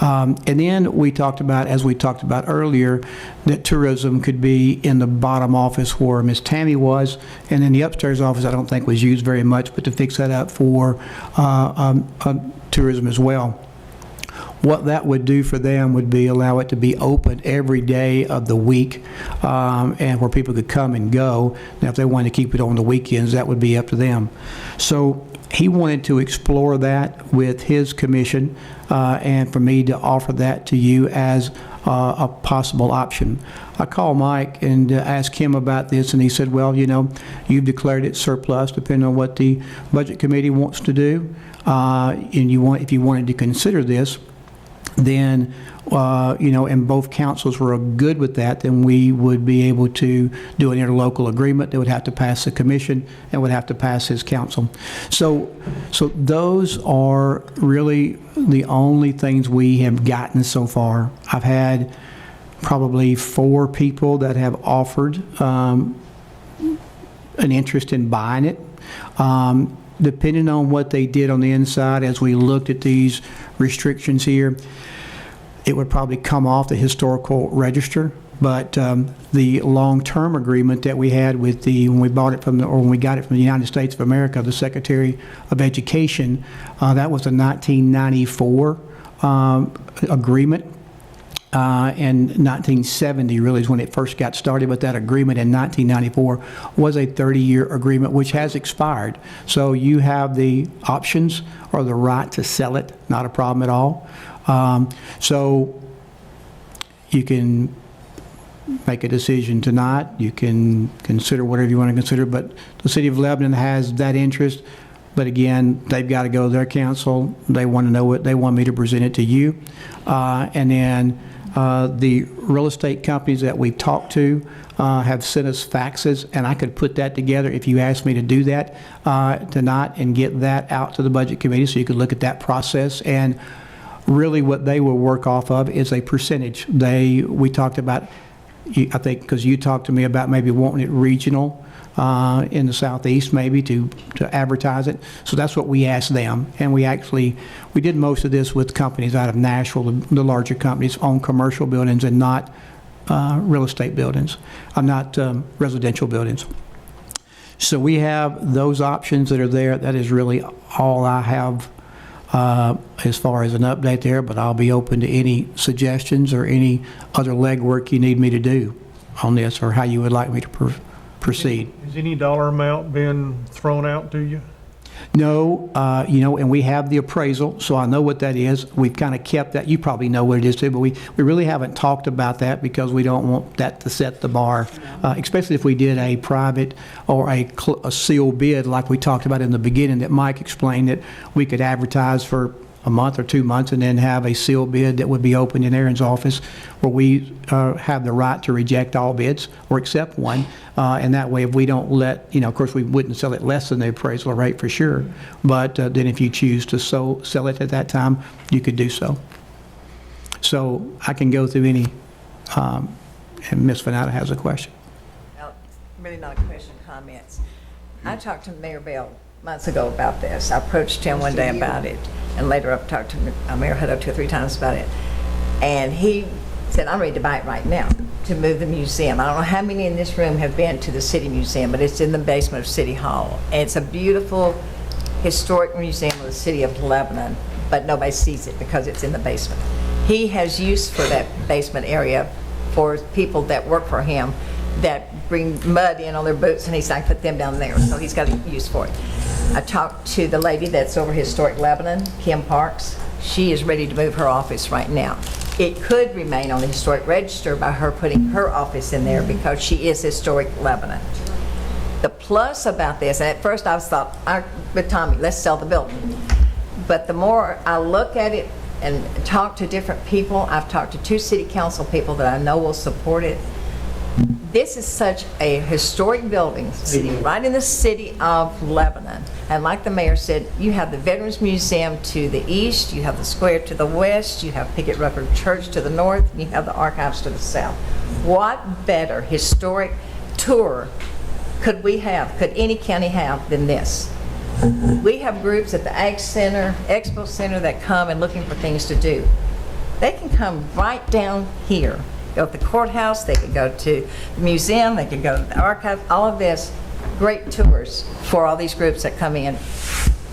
And then we talked about, as we talked about earlier, that tourism could be in the bottom office where Miss Tammy was, and then the upstairs office I don't think was used very much, but to fix that up for tourism as well. What that would do for them would be allow it to be open every day of the week, and where people could come and go. Now, if they wanted to keep it on the weekends, that would be up to them. So he wanted to explore that with his commission, and for me to offer that to you as a possible option. I called Mike and asked him about this, and he said, well, you know, you've declared it surplus depending on what the Budget Committee wants to do, and if you wanted to consider this, then, and both councils were good with that, then we would be able to do an interlocal agreement that would have to pass the commission and would have to pass his council. So those are really the only things we have gotten so far. I've had probably 4 people that have offered an interest in buying it. Depending on what they did on the inside, as we looked at these restrictions here, it would probably come off the historical register. But the long-term agreement that we had with when we got it from the United States of America, the Secretary of Education, that was a 1994 agreement. And 1970 really is when it first got started, but that agreement in 1994 was a 30-year agreement which has expired. So you have the options or the right to sell it, not a problem at all. So you can make a decision tonight. You can consider whatever you want to consider, but the City of Lebanon has that interest. But again, they've got to go to their council. They want to know what they want me to present it to you. And then the real estate companies that we've talked to have sent us faxes, and I could put that together if you asked me to do that tonight and get that out to the Budget Committee so you could look at that process. And really what they will work off of is a percentage. We talked about, I think, because you talked to me about maybe wanting it regional in the southeast, maybe to advertise it. So that's what we asked them, and we did most of this with companies out of Nashville, the larger companies own commercial buildings and not real estate buildings, not residential buildings. So we have those options that are there. That is really all I have as far as an update there, but I'll be open to any suggestions or any other legwork you need me to do on this, or how you would like me to proceed. Has any dollar amount been thrown out to you? No, and we have the appraisal, so I know what that is. We've kind of kept that. You probably know what it is too, but we really haven't talked about that because we don't want that to set the bar, especially if we did a private or a sealed bid like we talked about in the beginning that Mike explained, that we could advertise for a month or 2 months, and then have a sealed bid that would be opened in Aaron's office, where we have the right to reject all bids or accept one. And that way, if we don't let, of course, we wouldn't sell it less than the appraisal rate for sure. But then if you choose to sell it at that time, you could do so. So I can go through any, and Ms. Venata has a question. Well, really not a question, comments. I talked to Mayor Bell months ago about this. I approached him one day about it, and later I've talked to Mayor Hutto 2 or 3 times about it. And he said, I'm ready to buy it right now to move the museum. I don't know how many in this room have been to the City Museum, but it's in the basement of City Hall. And it's a beautiful historic museum of the city of Lebanon, but nobody sees it because it's in the basement. He has use for that basement area for people that work for him that bring mud in on their boots, and he's like, put them down there. So he's got a use for it. I talked to the lady that's over Historic Lebanon, Kim Parks. She is ready to move her office right now. It could remain on the Historic Register by her putting her office in there because she is Historic Lebanon. The plus about this, and at first I thought, with Tommy, let's sell the building. But the more I look at it and talk to different people, I've talked to 2 city council people that I know will support it. This is such a historic building sitting right in the city of Lebanon. And like the mayor said, you have the Veterans Museum to the east, you have the square to the west, you have Pickett Rucker Church to the north, and you have the archives to the south. What better historic tour could we have, could any county have than this? We have groups at the Ag Center, Expo Center that come and looking for things to do. They can come right down here. Go to the courthouse, they could go to the museum, they could go to the archive, all of this, great tours for all these groups that come in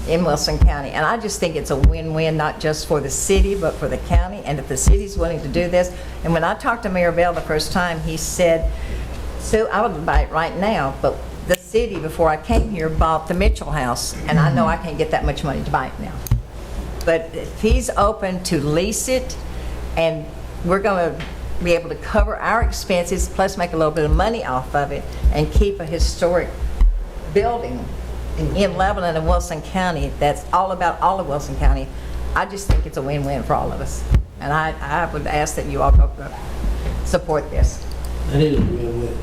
Wilson County. And I just think it's a win-win, not just for the city, but for the county. And if the city's willing to do this, and when I talked to Mayor Bell the first time, he said, Sue, I would buy it right now, but the city, before I came here, bought the Mitchell House, and I know I can't get that much money to buy it now. But if he's open to lease it, and we're going to be able to cover our expenses, plus make a little bit of money off of it, and keep a historic building in Lebanon and Wilson County that's all about all of Wilson County, I just think it's a win-win for all of us. And I would ask that you all go support this. That is a win-win.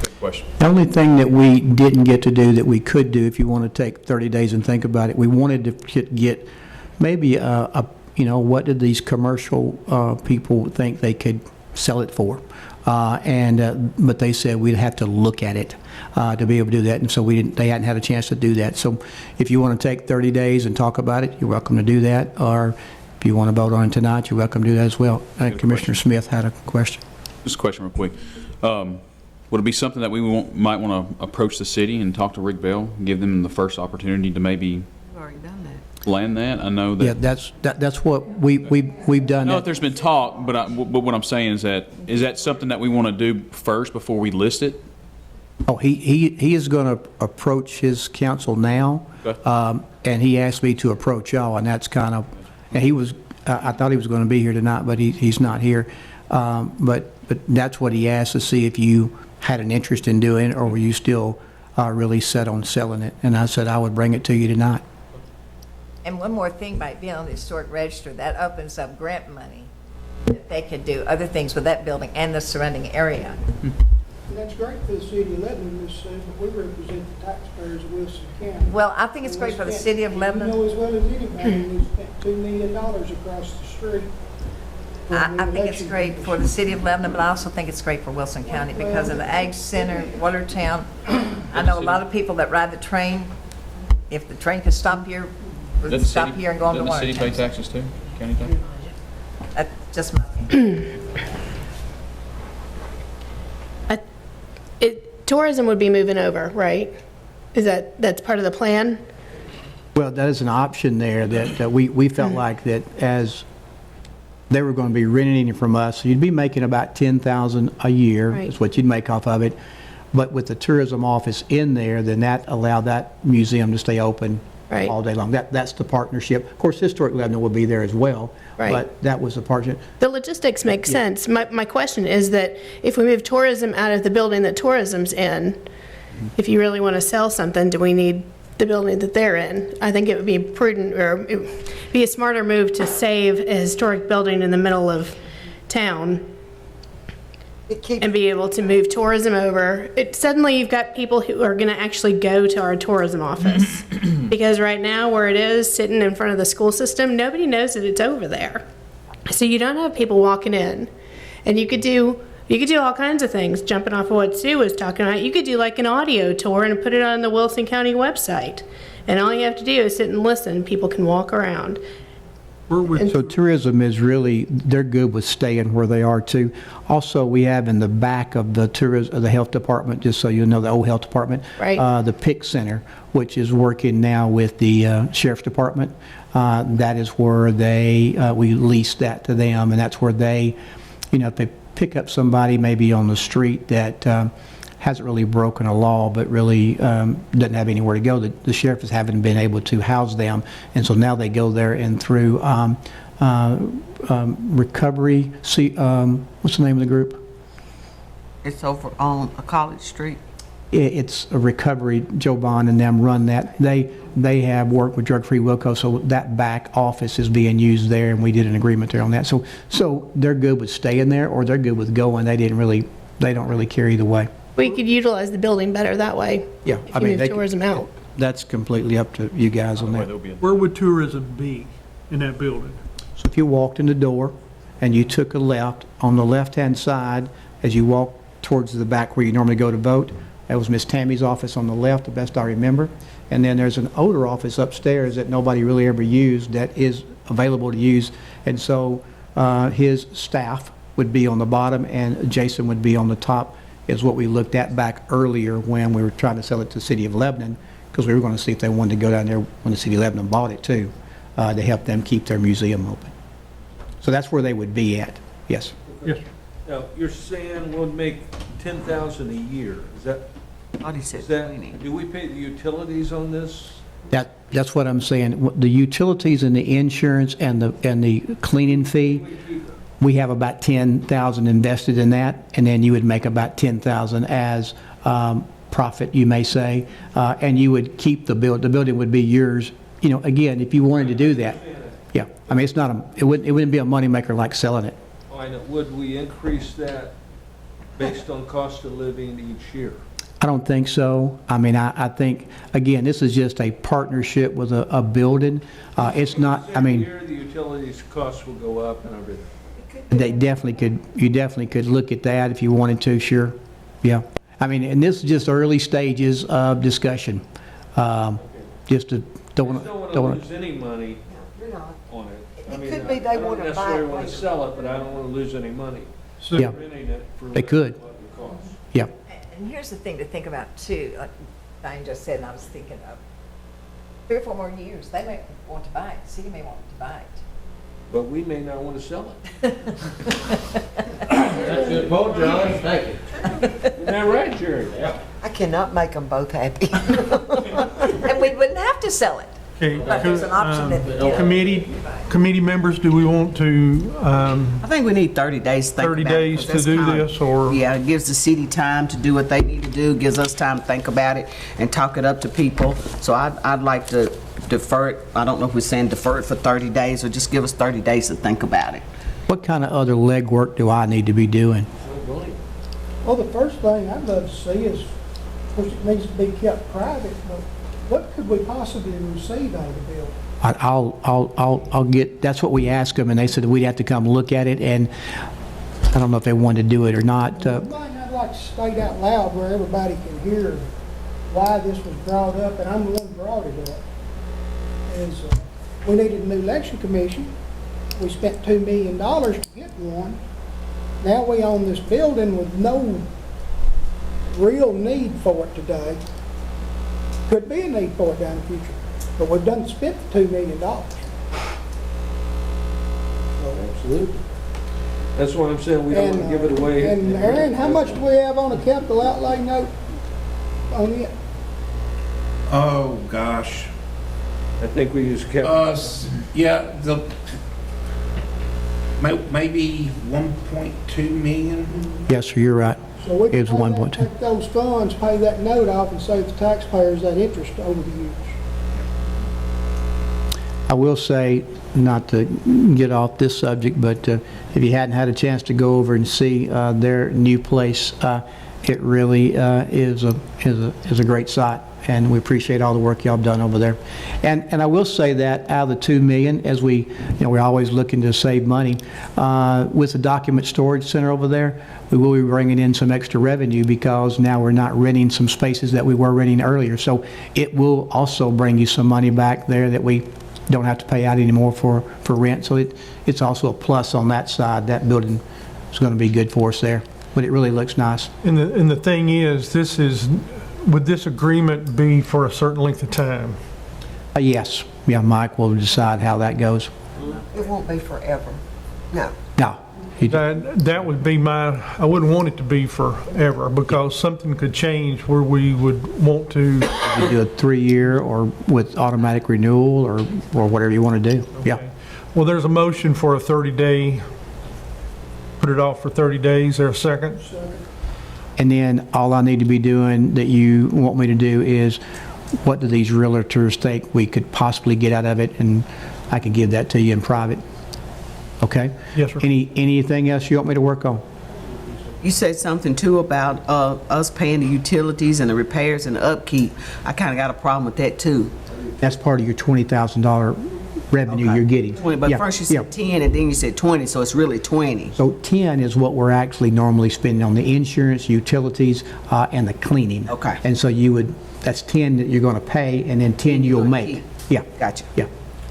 Good question. The only thing that we didn't get to do that we could do, if you want to take 30 days and think about it, we wanted to get maybe what did these commercial people think they could sell it for? But they said we'd have to look at it to be able to do that, and so they hadn't had a chance to do that. So if you want to take 30 days and talk about it, you're welcome to do that, or if you want to vote on it tonight, you're welcome to do that as well. Commissioner Smith had a question. Just a question real quick. Would it be something that we might want to approach the city and talk to Rick Bell, give them the first opportunity to maybe land that? I know that. Yeah, that's what we've done. No, there's been talk, but what I'm saying is that something that we want to do first before we list it? Oh, he is going to approach his council now, Okay. And he asked me to approach y'all, and that's kind of, and he was, I thought he was going to be here tonight, but he's not here. But that's what he asked, to see if you had an interest in doing it, or were you still really set on selling it? And I said I would bring it to you tonight. And one more thing, by being on the Historic Register, that opens up grant money that they could do other things with that building and the surrounding area. And that's great for the city of Lebanon, Ms. Sue, but we represent the taxpayers of Wilson County. Well, I think it's great for the city of Lebanon. You know as well as anybody, we spent $2 million across the street. I think it's great for the city of Lebanon, but I also think it's great for Wilson County because of the Ag Center, Watertown. I know a lot of people that ride the train. If the train could stop here, would stop here and go on to Watertown. Doesn't the city pay taxes too? County tax? That's just my opinion. Tourism would be moving over, right? That's part of the plan? Well, that is an option there that we felt like that as they were going to be renting it from us, you'd be making about $10,000 a year, Right. is what you'd make off of it. But with the tourism office in there, then that allowed that museum to stay open Right. all day long. That's the partnership. Of course, Historic Lebanon will be there as well, Right. but that was the partnership. The logistics make sense. My question is that if we move tourism out of the building that tourism's in, if you really want to sell something, do we need the building that they're in. I think it would be prudent, or it would be a smarter move to save a historic building in the middle of town and be able to move tourism over. Suddenly you've got people who are going to actually go to our tourism office. Because right now where it is, sitting in front of the school system, nobody knows that it's over there. So you don't have people walking in. And you could do all kinds of things, jumping off of what Sue was talking about. You could do like an audio tour and put it on the Wilson County website. And all you have to do is sit and listen. People can walk around. So tourism is really, they're good with staying where they are too. Also, we have in the back of the health department, just so you know, the old health department, Right. The PIC Center, which is working now with the sheriff's department. That is where we lease that to them, and that's where they, if they pick up somebody maybe on the street that hasn't really broken a law, but really doesn't have anywhere to go. The sheriff haven't been able to house them, and so now they go there and through recovery. What's the name of the group? It's over on College Street. It's a recovery. Joe Bond and them run that. They have worked with Drug Free Wilco, so that back office is being used there, and we did an agreement there on that. So they're good with staying there, or they're good with going. They don't really care either way. We could utilize the building better that way. Yeah, If you move tourism out. That's completely up to you guys on that. Where would tourism be in that building? So if you walked in the door and you took a left, on the left-hand side, as you walk towards the back where you normally go to vote, that was Miss Tammy's office on the left, the best I remember. And then there's an odor office upstairs that nobody really ever used that is available to use. And so his staff would be on the bottom and Jason would be on the top, is what we looked at back earlier when we were trying to sell it to the City of Lebanon, because we were going to see if they wanted to go down there when the City of Lebanon bought it too, to help them keep their museum open. So that's where they would be at, yes. Yes. Now, you're saying we'll make 10,000 a year, is that? Do we pay the utilities on this? That's what I'm saying. The utilities and the insurance and the cleaning fee, we have about 10,000 invested in that, and then you would make about 10,000 as profit, you may say, and you would keep the building. The building would be yours. Again, if you wanted to do that, yeah. I mean, it wouldn't be a moneymaker like selling it. Would we increase that based on cost of living each year? I don't think so. I mean, I think, again, this is just a partnership with a building. It's not, I mean. Every year the utilities costs will go up and everything. You definitely could look at that if you wanted to, sure. Yeah. I mean, and this is just early stages of discussion. Just to don't want to lose any money on it. It could be they want to buy it. I don't necessarily want to sell it, but I don't want to lose any money. So yeah. They could. Yeah. And here's the thing to think about too, like Diane just said, and I was thinking of 3 or 4 more years, they may want to buy it, the city may want to buy it. But we may not want to sell it. That's a good point, John. Thank you. Isn't that right, Jerry? Yeah. I cannot make them both happy. And we wouldn't have to sell it. Okay. But there's an option that, Committee members, do we want to, I think we need 30 days to think 30 about it, days 'cause to that's do kinda- this, or? Yeah, it gives the city time to do what they need to do, gives us time to think about it and talk it up to people. So I'd like to defer it. I don't know if we're saying defer it for 30 days or just give us 30 days to think about it. What kind of other legwork do I need to be doing? Well, the first thing I'd love to see is, of course, it needs to be kept private, but what could we possibly receive out of the building? I'll get, that's what we asked them, and they said we'd have to come look at it, and I don't know if they wanted to do it or not. The thing I'd like to state out loud where everybody can hear why this was brought up, and I'm the one who brought it up, is we needed a new election commission. We spent $2 million to get one. Now we own this building with no real need for it today. Could be a need for it down the future, but we've done spent $2 million. Absolutely. That's why I'm saying we don't want to give it away. And Aaron, how much do we have on a capital outlay note on it? Oh, gosh. I think we just kept. Yeah, maybe 1.2 million. Yes, sir, you're right. So we It was can 1.2. take those funds, pay that note off, and save the taxpayers that interest over the years. I will say, not to get off this subject, but if you hadn't had a chance to go over and see their new place, it really is a great sight, and we appreciate all the work y'all have done over there. And I will say that out of the $2 million, as we're always looking to save money, with the document storage center over there, we will be bringing in some extra revenue because now we're not renting some spaces that we were renting earlier. So it will also bring you some money back there that we don't have to pay out anymore for rent. So it's also a plus on that side. That building is going to be good for us there, but it really looks nice. And the thing is, would this agreement be for a certain length of time? Yes. Yeah, Mike will decide how that goes. It won't be forever. No. No. That would be I wouldn't want it to be forever because something could change where we would want to. You do a 3-year or with automatic renewal or whatever you want to do. Okay. Yeah. Well, there's a motion for a 30-day, put it off for 30 days. There a second? And then all I need to be doing that you want me to do is what do these realtors think we could possibly get out of it, and I can give that to you in private. Okay? Yes, sir. Anything else you want me to work on? You said something too about us paying the utilities and the repairs and the upkeep. I kind of got a problem with that too. That's part of your $20,000 revenue you're getting. 20, but Yeah, first you said 10 and then you said 20, so it's really 20. So 10 is what we're actually normally spending on the insurance, utilities, and the cleaning. Okay. And so that's 10 that you're going to pay, and then 10 you'll make. Yeah. Gotcha. Yeah.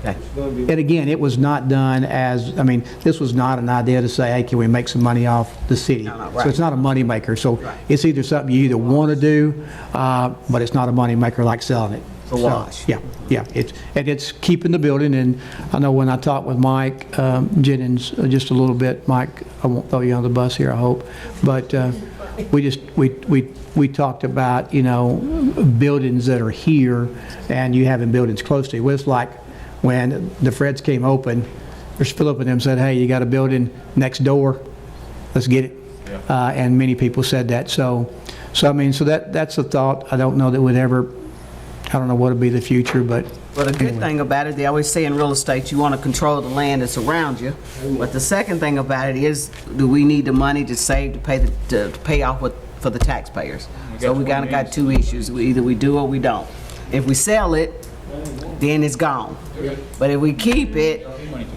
Okay. And again, it was not done this was not an idea to say, hey, can we make some money off the city? No, So it's not a money maker. So it's either something you either want to do, but it's not a money maker like selling it. It's a wash. Yeah. It's keeping the building, and I know when I talked with Mike Jennings just a little bit, Mike, I won't throw you on the bus here, I hope, but we talked about, buildings that are here and you having buildings close to you. Well, it's like when the Freds came open, there's Philip and them said, hey, you got a building next door, let's get it. And many people said that. So that's a thought. I don't know that would ever, I don't know what would be the future, but. Well, the good thing about it, they always say in real estate, you want to control the land that's around you. But the second thing about it is, do we need the money to save to pay off for the taxpayers? So we kind of got two issues. Either we do or we don't. If we sell it, then it's gone. But if we keep it,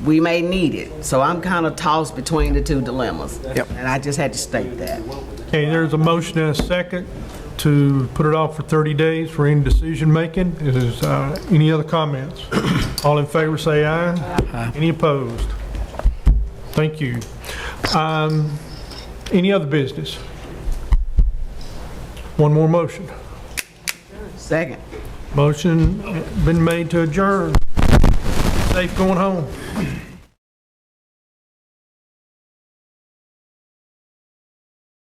we may need it. So I'm kind of tossed between the two dilemmas. Yep. And I just had to state that. Okay, there's a motion and a second to put it off for 30 days for any decision making. Is any other comments? All in favor say aye. Aye. Any opposed? Thank you. Any other business? One more motion. Second. Motion been made to adjourn. Safe going home.